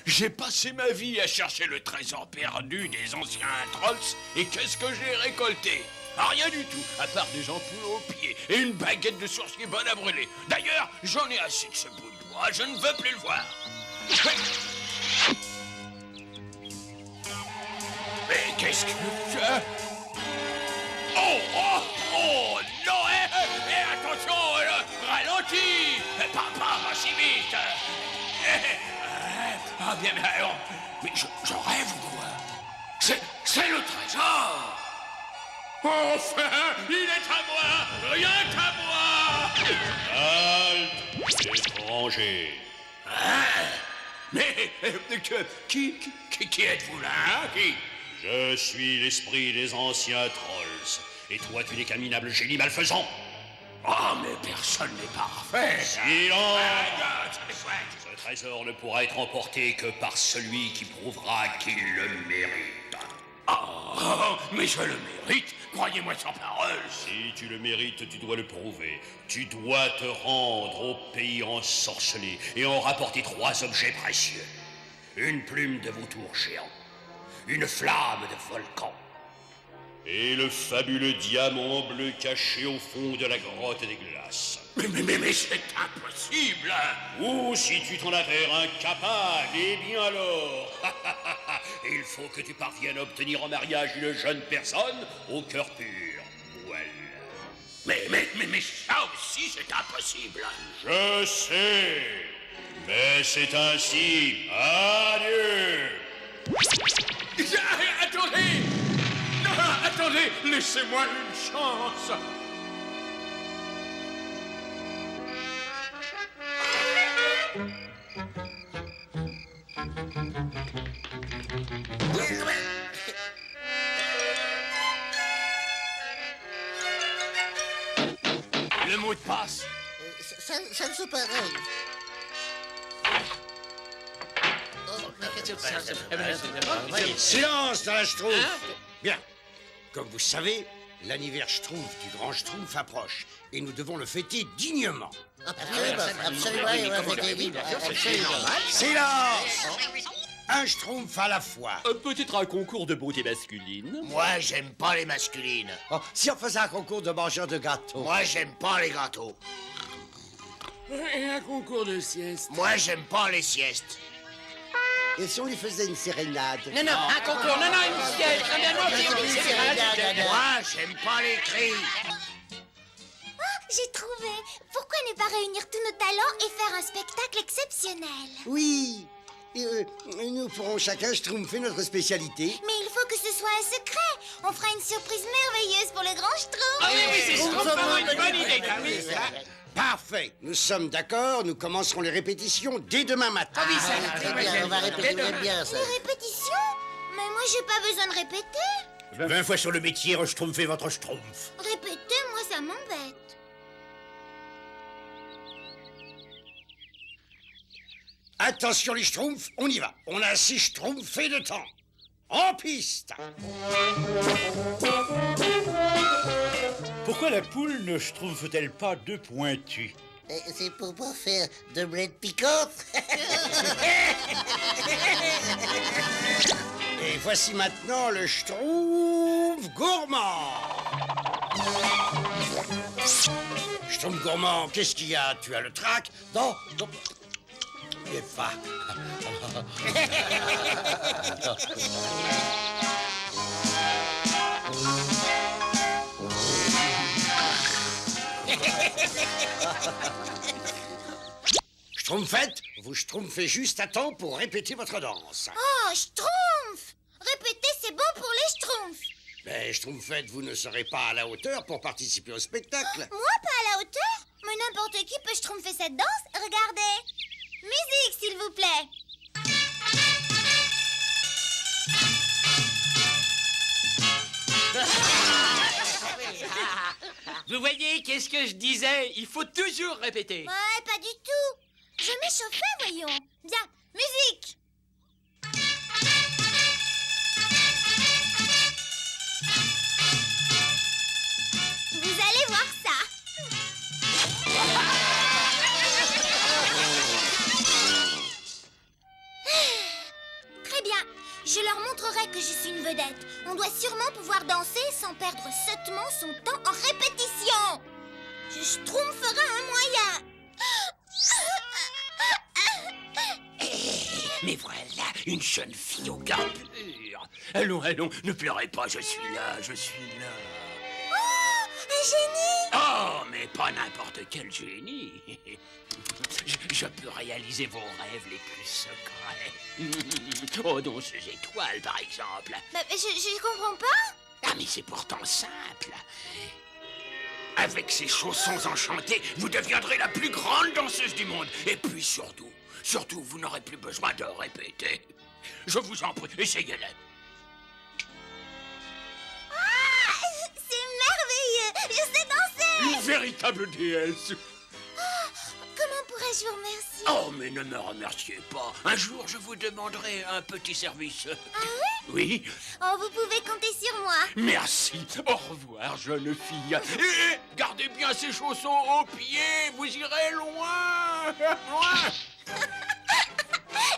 J'ai passé ma vie à chercher le trésor perdu des anciens trolls, et qu'est-ce que j'ai récolté? Rien du tout, à part des ampoules aux pieds et une baguette de sourcier bonne à brûler. D'ailleurs, j'en ai assez de ce bout de bois, je ne veux plus le voir. Mais qu'est-ce que... Oh, non, attention, ralentis, pas si vite. Ah bien, mais alors, mais je rêve ou quoi? C'est le trésor. Enfin, il est à moi, rien qu'à moi. Halte, étranger. Mais qui êtes-vous là, hein? Qui? Je suis l'esprit des anciens trolls. Et toi, tu n'es qu'un minable génie malfaisant. Oh, mais personne n'est parfait. Silence! Ce trésor ne pourra être emporté que par celui qui prouvera qu'il le mérite. Oh, mais je le mérite, croyez-moi sans parole. Si tu le mérites, tu dois le prouver. Tu dois te rendre au pays ensorcelé et en rapporter 3 objets précieux. Une plume de vautour géant, une flamme de volcan, et le fabuleux diamant bleu caché au fond de la grotte des glaces. Mais c'est impossible. Ou si tu t'en avais incapable, eh bien alors, il faut que tu parviennes à obtenir en mariage une jeune personne au cœur pur. Voilà. Mais ça aussi c'est impossible. Je sais, mais c'est ainsi. Adieu. Attendez! Non, attendez, laissez-moi une chance. Le mot de passe. Ça me pareil. Silence dans la Schtroumpf. Bien. Comme vous savez, l'anniversaire Schtroumpf du grand Schtroumpf approche. Et nous devons le fêter dignement. Absolument. Silence! Un Schtroumpf à la fois. Peut-être un concours de beauté masculine. Moi, j'aime pas les masculines. Oh, si on faisait un concours de mangeurs de gâteaux. Moi, j'aime pas les gâteaux. Et un concours de sieste. Moi, j'aime pas les siestes. Et si on lui faisait une sérénade? Non, un concours, non, une sieste. Moi, j'aime pas les cris. J'ai trouvé. Pourquoi ne pas réunir tous nos talents et faire un spectacle exceptionnel? Oui. Nous pourrons chacun schtroumpfer notre spécialité. Mais il faut que ce soit un secret. On fera une surprise merveilleuse pour le grand Schtroumpf. Ah oui, c'est vraiment une bonne idée. Parfait. Nous sommes d'accord. Nous commencerons les répétitions dès demain matin. Ah oui, ça Très bien, on va répéter bien ça. Les répétitions? Mais moi, j'ai pas besoin de répéter. 20 fois sur le métier, schtroumpfez votre schtroumpf. Répéter, moi, ça m'embête. Attention les schtroumpfs, on y va. On a 6 schtroumpfés de temps. En piste. Pourquoi la poule ne schtroumpfe-t-elle pas 2 pointus? C'est pour pas faire de bled piquante. Et voici maintenant le schtroumpf gourmand. Schtroumpf gourmand, qu'est-ce qu'il y a? Tu as le trac? Non. Et pas. Schtroumpfette, vous schtroumpfez juste à temps pour répéter votre danse. Oh, Schtroumpf! Répéter, c'est bon pour les Schtroumpfs. Mais Schtroumpfette, vous ne serez pas à la hauteur pour participer au spectacle. Moi, pas à la hauteur? Mais n'importe qui peut Schtroumpfer cette danse. Regardez. Musique, s'il vous plaît. Vous voyez, qu'est-ce que je disais? Il faut toujours répéter. Ouais, pas du tout. Je m'échauffais, voyons. Bien, musique. Vous allez voir ça. Je leur montrerai que je suis une vedette. On doit sûrement pouvoir danser sans perdre sottement son temps en répétition. Je schtroumpferai un moyen. Mais voilà, une jeune fille au cœur pur. Allons, allons, ne pleurez pas, je suis là, je suis là. Oh, un génie! Oh, mais pas n'importe quel génie. Je peux réaliser vos rêves les plus secrets. Oh, danseuse étoile, par exemple. Bah, je comprends pas. Ah, mais c'est pourtant simple. Avec ces chaussons enchantés, vous deviendrez la plus grande danseuse du monde. Et puis surtout, vous n'aurez plus besoin de répéter. Je vous en prie, essayez-le. Ah, c'est merveilleux. Je sais danser. Une véritable déesse. Comment pourrais-je vous remercier? Oh, mais ne me remerciez pas. Un jour, je vous demanderai un petit service. Ah oui? Oui. Oh, vous pouvez compter sur moi. Merci. Au revoir, jeune fille. Et gardez bien ces chaussons aux pieds. Vous irez loin. Loin.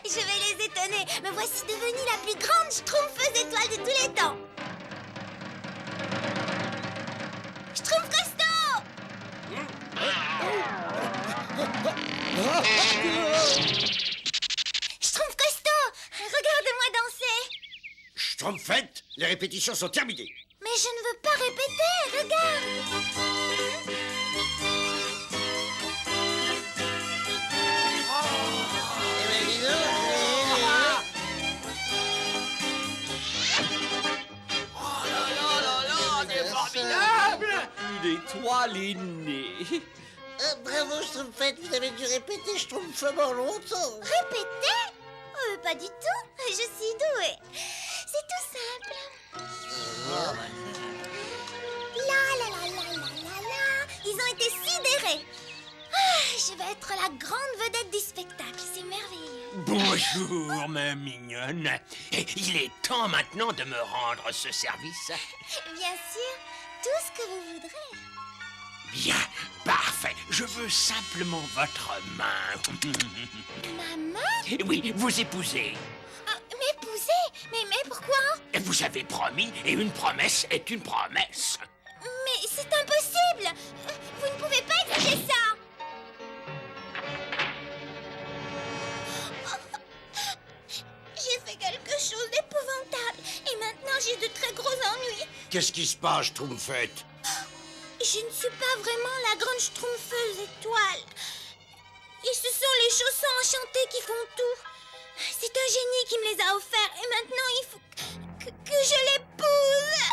Je vais les étonner. Me voici devenue la plus grande schtroumpfeuse étoile de tous les temps. Schtroumpf costaud! Schtroumpf costaud! Regarde-moi danser. Schtroumpfette, les répétitions sont terminées. Mais je ne veux pas répéter. Regarde. Eh ben, dis donc, C'est formidable. Une étoile est née. bravo, Schtroumpfette, vous avez dû répéter schtroumpfement longtemps. Répéter? Pas du tout. Je suis douée. C'est tout simple. La la la la la la la. Ils ont été sidérés. Ah, je vais être la grande vedette du spectacle. C'est merveilleux. Bonjour, ma mignonne. Et il est temps maintenant de me rendre ce service. Bien sûr, tout ce que vous voudrez. Bien, parfait. Je veux simplement votre main. Ma main? Oui, vous épousez. M'épouser? Mais pourquoi? Vous avez promis, et une promesse est une promesse. Mais c'est impossible. Vous ne pouvez pas exiger ça. J'ai fait quelque chose d'épouvantable. Et maintenant, j'ai de très gros ennuis. Qu'est-ce qui se passe, Schtroumpfette? Je ne suis pas vraiment la grande schtroumpfeuse étoile. Et ce sont les chaussons enchantés qui font tout. C'est un génie qui me les a offerts. Et maintenant, il faut que je l'épouse.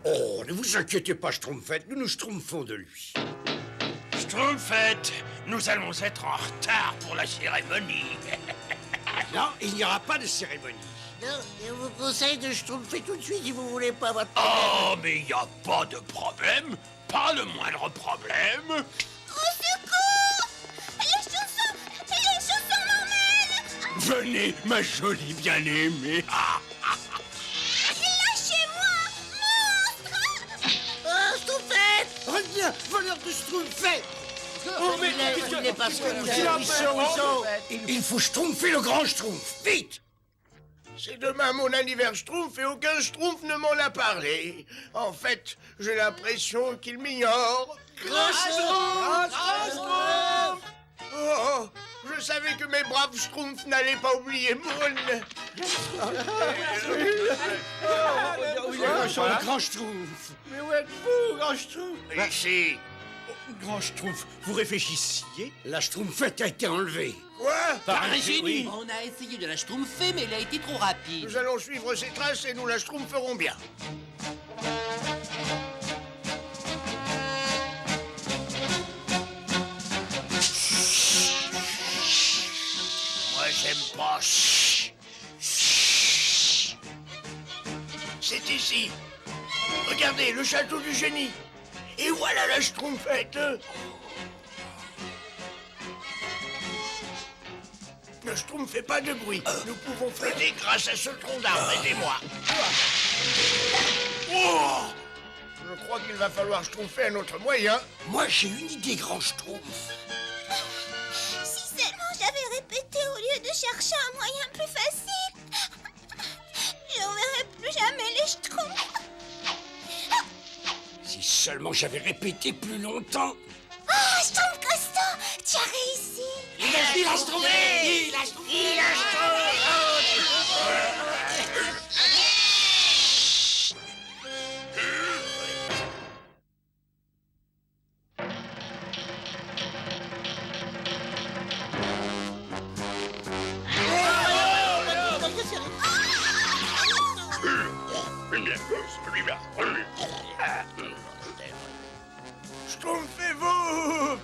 Oh, ne vous inquiétez pas, Schtroumpfette, nous nous schtroumpfons de lui. Schtroumpfette, nous allons être en retard pour la cérémonie. Non, il n'y aura pas de cérémonie. Non, je vous conseille de schtroumpfer tout de suite si vous voulez pas votre... Oh, mais il n'y a pas de problème. Pas le moindre problème. Au secours! Les chaussons m'emmènent! Venez, ma jolie bien-aimée. Lâchez-moi, monstre! Oh, Schtroumpfette! Reviens, voleur de Schtroumpfette! Oh, mais il n'est pas sûr. Il faut schtroumpfer le grand Schtroumpf, vite! C'est demain mon anniversaire Schtroumpf et aucun Schtroumpf ne m'en a parlé. En fait, j'ai l'impression qu'il m'ignore. Oh, je savais que mes braves Schtroumpfs n'allaient pas oublier Moon. Le grand Schtroumpf! Mais où êtes-vous, grand Schtroumpf? Ici. Grand Schtroumpf, vous réfléchissiez? La Schtroumpfette a été enlevée. Quoi? Par un génie. On a essayé de la schtroumpfer, mais il a été trop rapide. Nous allons suivre ses traces et nous la schtroumpferons bien. Moi, j'aime pas. C'est ici. Regardez, le château du génie. Et voilà la Schtroumpfette. Ne Schtroumpfez pas de bruit. Nous pouvons flotter grâce à ce tronc d'arbre. Aidez-moi. Oh, je crois qu'il va falloir Schtroumpfer un autre moyen. Moi, j'ai une idée, grand Schtroumpf. Si seulement j'avais répéter au lieu de chercher un moyen plus facile. Je verrai plus jamais les Schtroumpfs. Si seulement j'avais répété plus longtemps. Ah, Schtroumpf costaud, tu as réussi. Il a trouvé. Schtroumpfez-vous!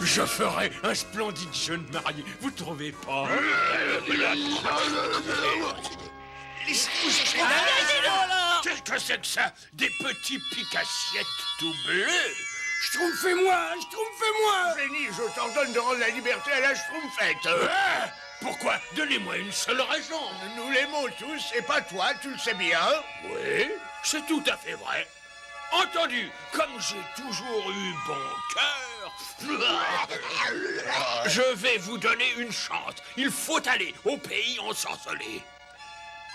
Je ferai un splendide jeune marié, vous trouvez pas? Qu'est-ce que c'est que ça? Des petits pics-assiettes tout bleus? Schtroumpfez-moi! Génie, je t'ordonne de rendre la liberté à la Schtroumpfette. Ah, pourquoi? Donnez-moi une seule raison. Nous l'aimons tous, et pas toi, tu le sais bien. Oui, c'est tout à fait vrai. Entendu, comme j'ai toujours eu bon cœur, je vais vous donner une chance. Il faut aller au pays ensorcelé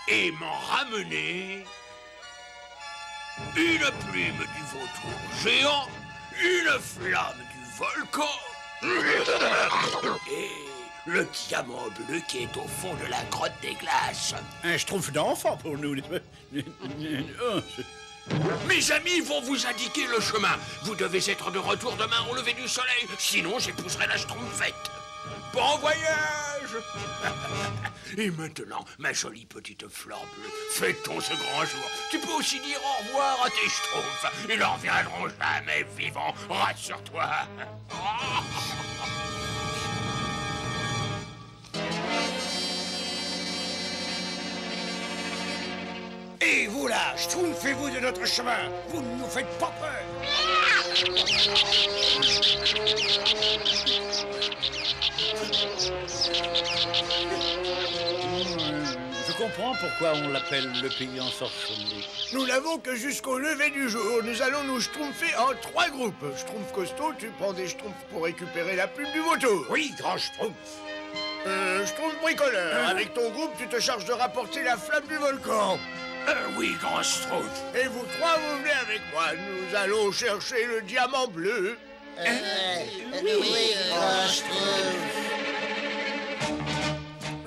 et m'en ramener une plume du vautour géant, une flamme du volcan et le diamant bleu qui est au fond de la grotte des glaces. Un schtroumpf d'enfant pour nous. Mes amis vont vous indiquer le chemin. Vous devez être de retour demain au lever du soleil, sinon j'épouserai la Schtroumpfette. Bon voyage. Et maintenant, ma jolie petite fleur bleue, fêtons ce grand jour. Tu peux aussi dire au revoir à tes Schtroumpfs. Ils ne reviendront jamais vivants, rassure-toi. Et vous là, schtroumpfez-vous de notre chemin. Vous ne nous faites pas peur. Je comprends pourquoi on l'appelle le pays ensorcelé. Nous n'avons que jusqu'au lever du jour. Nous allons nous schtroumpfer en 3 groupes. Schtroumpf costaud, tu prends des schtroumpfs pour récupérer la plume du vautour. Oui, grand schtroumpf. Schtroumpf bricoleur. Avec ton groupe, tu te charges de rapporter la flamme du volcan. Oui, grand Schtroumpf. Et vous 3, vous venez avec moi. Nous allons chercher le diamant bleu. Oui, grand Schtroumpf.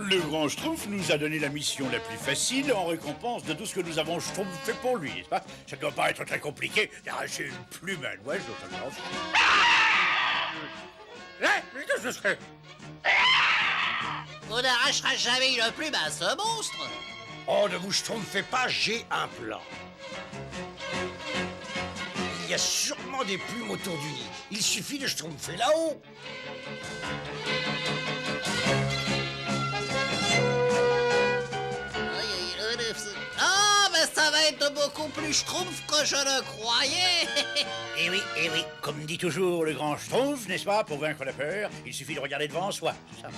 Le grand schtroumpf nous a donné la mission la plus facile en récompense de tout ce que nous avons schtroumpfé pour lui, n'est-ce pas? Ça ne doit pas être très compliqué d'arracher une plume à un oiseau, ça me lance. Mais qu'est-ce que ce serait? On n'arrachera jamais une plume à ce monstre. Oh, ne vous schtroumpfez pas, j'ai un plan. Il y a sûrement des plumes autour du nid. Il suffit de schtroumpfer là-haut. Ah, mais ça va être beaucoup plus schtroumpf que je le croyais. Eh oui, comme dit toujours le grand schtroumpf, n'est-ce pas? Pour vaincre la peur, il suffit de regarder devant soi, c'est ça.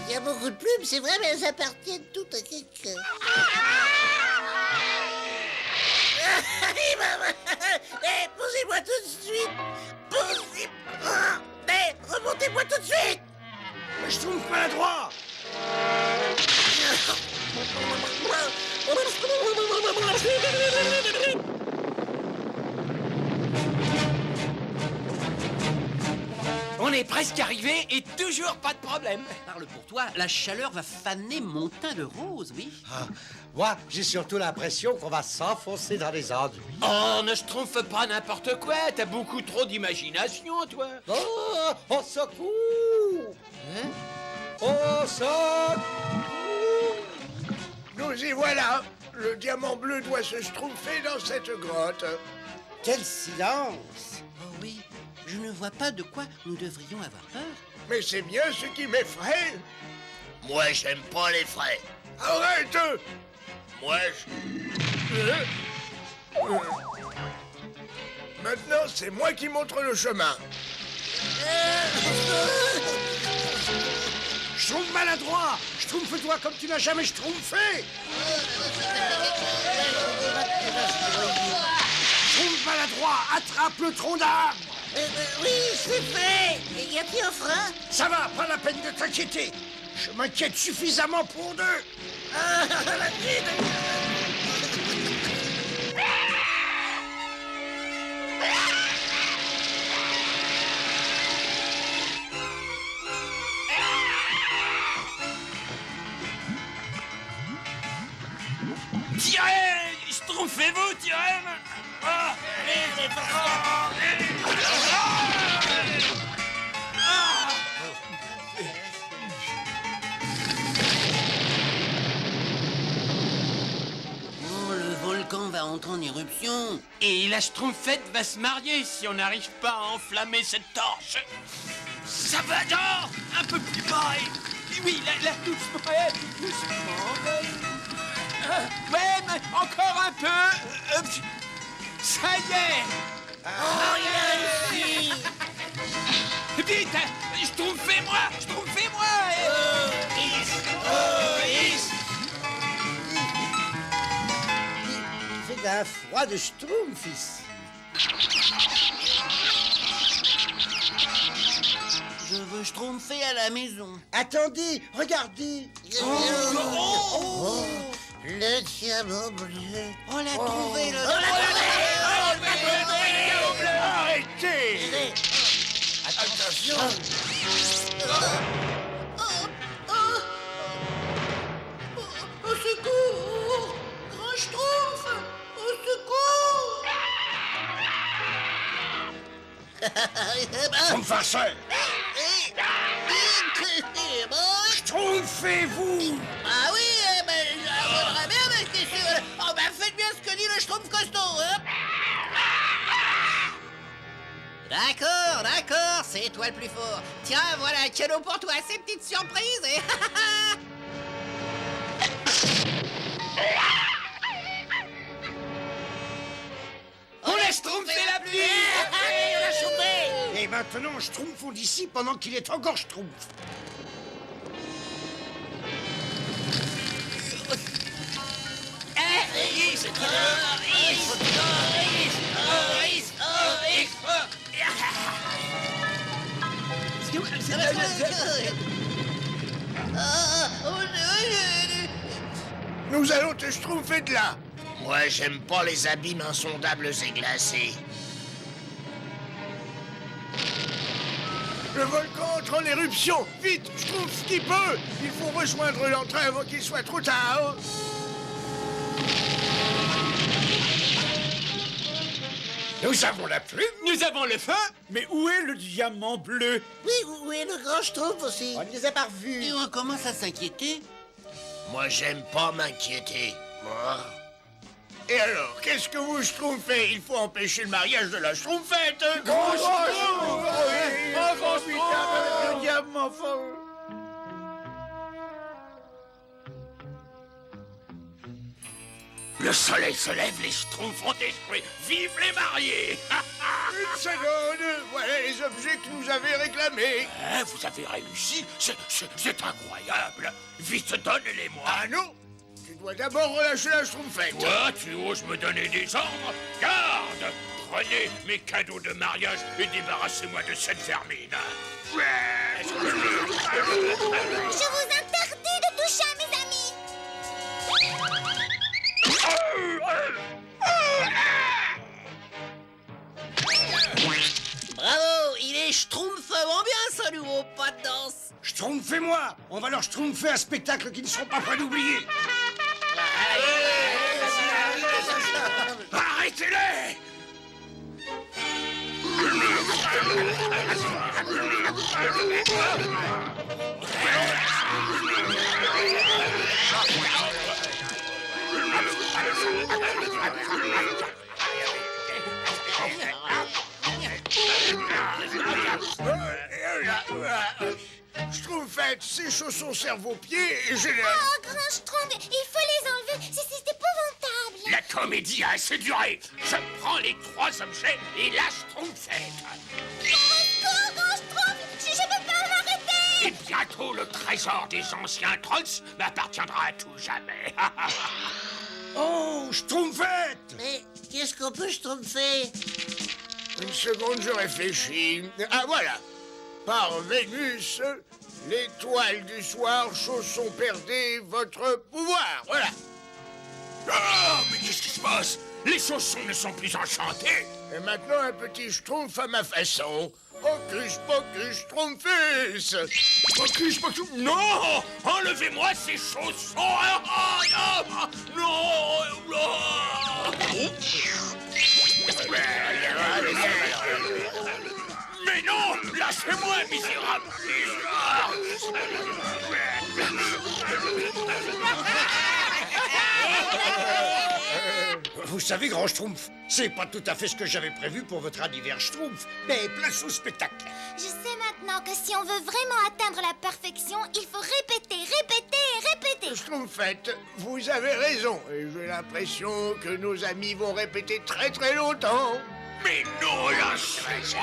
Il y a beaucoup de plumes, c'est vrai, mais elles appartiennent toutes à quelqu'un. Eh, posez-moi tout de suite. Posez-moi. Mais remontez-moi tout de suite. Schtroumpf maladroit. On est presque arrivé et toujours pas de problème. Parle pour toi, la chaleur va faner mon teint de rose, oui. Moi, j'ai surtout l'impression qu'on va s'enfoncer dans les enduits. Oh, ne se trompe pas n'importe quoi. T'as beaucoup trop d'imagination, toi. Oh, au secours! Au secours! Nous y voilà. Le diamant bleu doit se schtroumpfer dans cette grotte. Quel silence! Oh oui, je ne vois pas de quoi nous devrions avoir peur. Mais c'est bien ce qui m'effraie. Moi, j'aime pas les frais. Arrête! Moi, Maintenant, c'est moi qui montre le chemin. Schtroumpf maladroit. Schtroumpfe-toi comme tu n'as jamais schtroumpfé. attrape le tronc d'arbre. Oui, c'est fait. Et y a-t-il un frein? Ça va, pas la peine de t'inquiéter. Je m'inquiète suffisamment pour deux. Ah, la guide. Tirez! Schtroumpfez-vous, tirez! Ah! Oh, le volcan va entrer en éruption. Et la Schtroumpfette va se marier si on n'arrive pas à enflammer cette torche. Ça va, genre? Un peu plus bas. Oui, là, doucement, doucement. Ouais, mais encore un peu. Ça y est. Oh, il a réussi. Vite, Schtroumpfez-moi. Tu fais d'un froid de Schtroumpf, fils. Je veux schtroumpfer à la maison. Attendez, regardez. Le diamant bleu. On l'a trouvé, le... Arrêtez! Attention. Au secours! Grand Schtroumpf! Au secours! Schtroumpf farceur. Schtroumpfez-vous. Ah oui, j'aimerais bien, mais qu'est-ce que... Oh, faites bien ce que dit le Schtroumpf costaud, hein? D'accord, c'est toi le plus fort. Tiens, voilà un cadeau pour toi, ces petites surprises. Et... On laisse Schtroumpfer la pluie. On a chopé! Et maintenant, Schtroumpfons d'ici pendant qu'il est encore Schtroumpf. Nous allons te schtroumpfer de là. Moi, j'aime pas les abîmes insondables et glacés. Le volcan entre en éruption. Vite, Schtroumpf qui peut. Il faut rejoindre l'entrée avant qu'il soit trop tard. Nous avons la plume. Nous avons le feu. Mais où est le diamant bleu? Oui, oui, le grand Schtroumpf aussi. On ne les a pas revus. Et on commence à s'inquiéter. Moi, j'aime pas m'inquiéter. Et alors, qu'est-ce que vous schtroumpfez? Il faut empêcher le mariage de la schtroumpfette. Grand Schtroumpf! Oh, putain, avec le diamant fort. Le soleil se lève, les schtroumpfs ont échoué. Vive les mariés! Une seconde. Voilà les objets que nous avez réclamés. Hein, vous avez réussi? C'est incroyable. Vite, donnez-les-moi. Ah non. Tu dois d'abord relâcher la schtroumpfette. Toi, tu oses me donner des ordres? Garde! Prenez mes cadeaux de mariage et débarrassez-moi de cette vermine. Je vous interdis de toucher à mes amis. Bravo, il est schtroumpfement bien, ce nouveau pas de danse. Schtroumpfez-moi. On va leur schtroumpfer un spectacle qu'ils ne seront pas prêts d'oublier. Arrêtez-les! Schtroumpfette, ces chaussons servent aux pieds et j'ai les... Oh, grand Schtroumpf, il faut les enlever. C'est épouvantable. La comédie a assez duré. Je prends les 3 objets et la schtroumpfette. Au grand Schtroumpf, je ne peux pas m'arrêter. Et bientôt, le trésor des anciens trolls m'appartiendra à tout jamais. Oh, Schtroumpfette. Mais qu'est-ce qu'on peut schtroumpfer? Une seconde, je réfléchis. Ah, voilà. Par Vénus, l'étoile du soir, chausson perdez votre pouvoir. Voilà. Ah, mais qu'est-ce qui se passe? Les chaussons ne sont plus enchantés. Et maintenant, un petit schtroumpf à ma façon. Hocus pocus schtroumpfus. Hocus pocus... Non! Enlevez-moi ces chaussons! Ah, non! Non! Mais non! Lâchez-moi, misérable! Vous savez, grand Schtroumpf, c'est pas tout à fait ce que j'avais prévu pour votre anniversaire Schtroumpf, mais place au spectacle. Je sais maintenant que si on veut vraiment atteindre la perfection, il faut répéter, répéter et répéter. Schtroumpfette, vous avez raison. Et j'ai l'impression que nos amis vont répéter très très longtemps. Mais non, lâchez-moi!